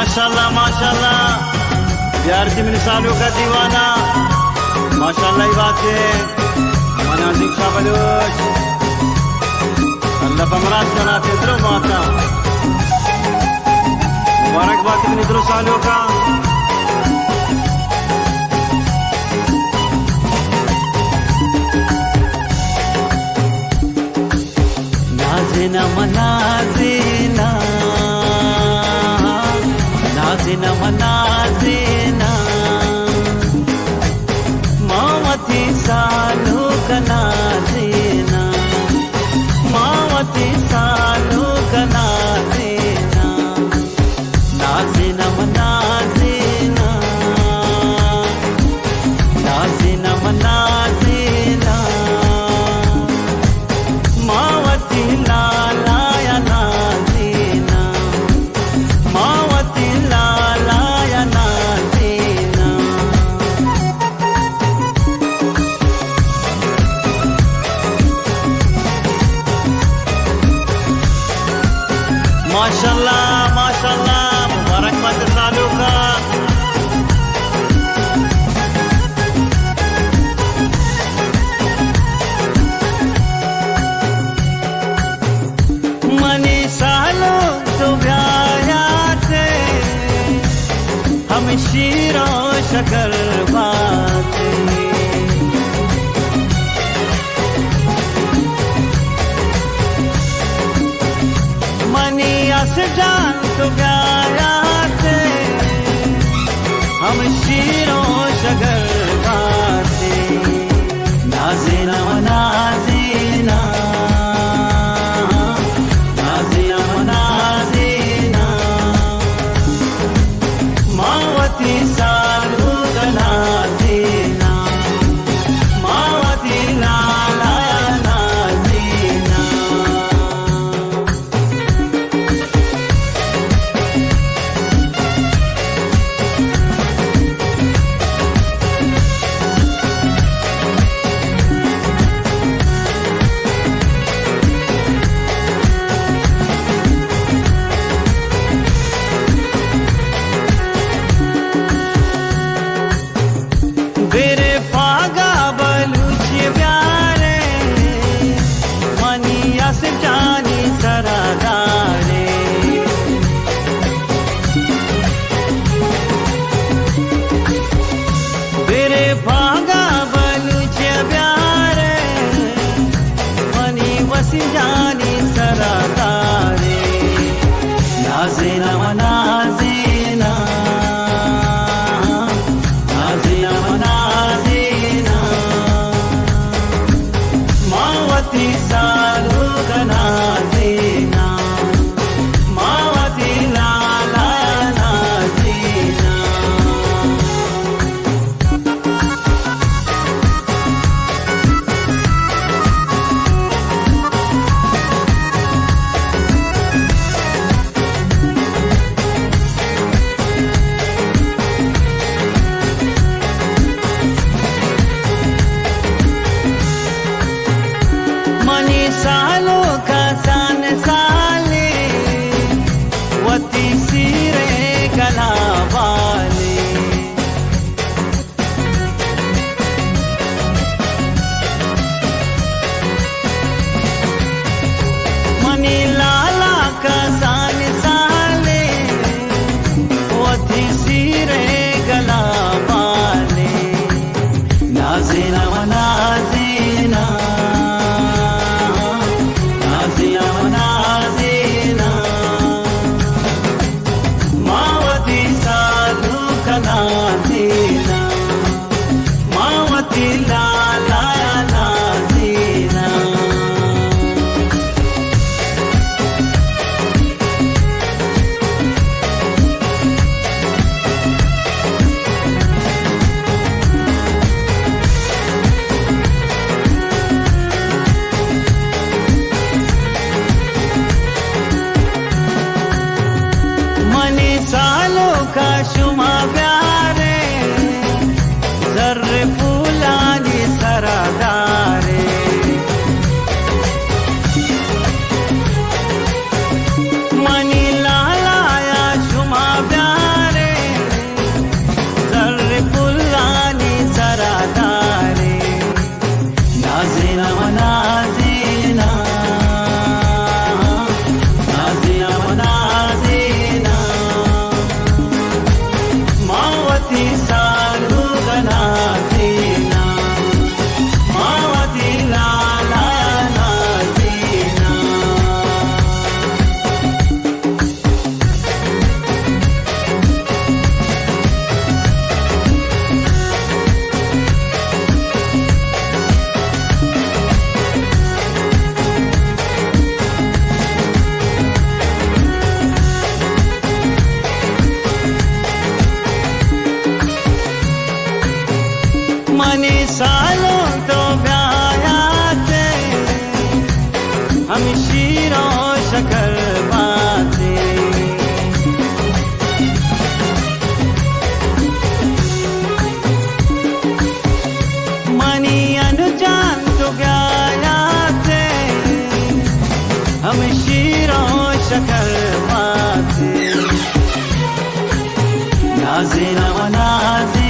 माशाल्लाह माशाल्लाह, प्यार की मिसालों का दीवाना। माशाल्लाह ही बात है। मनाजिक शाबलोच अल्लाह पमराज कराते द्रो माता। मुबारकबाद इतनी द्रो सालों का। नाज़िना मनाज़िना, नाज़िना मनाज़िना, मावती सालू का नाज़िना, मावती सालू का नाज़िना, नाज़िना मनाज़िना, नाज़िना मनाज़िना, मावती लाला या नाज़िना, मावती लाला या नाज़िना। माशाल्लाह माशाल्लाह, मुबारकबाद सालों का। मनी सालों तो ब्याया थे हम शीरो शकर बाते। मनी अस जान तो ब्याया थे हम शीरो शकर बाते। नाज़िना नाज़िना, नाज़िना नाज़िना, मावती सालू का नाज़िना, मावती लाला नाज़िना। मनी सालू गनातीना मावती लाला नातीना मनी सालों तो ब्यायाते हम शीरों शकर बाते मनी अनुजान तो ब्यायाते हम शीरों शकर बाते नाज़ीना व नाज़ी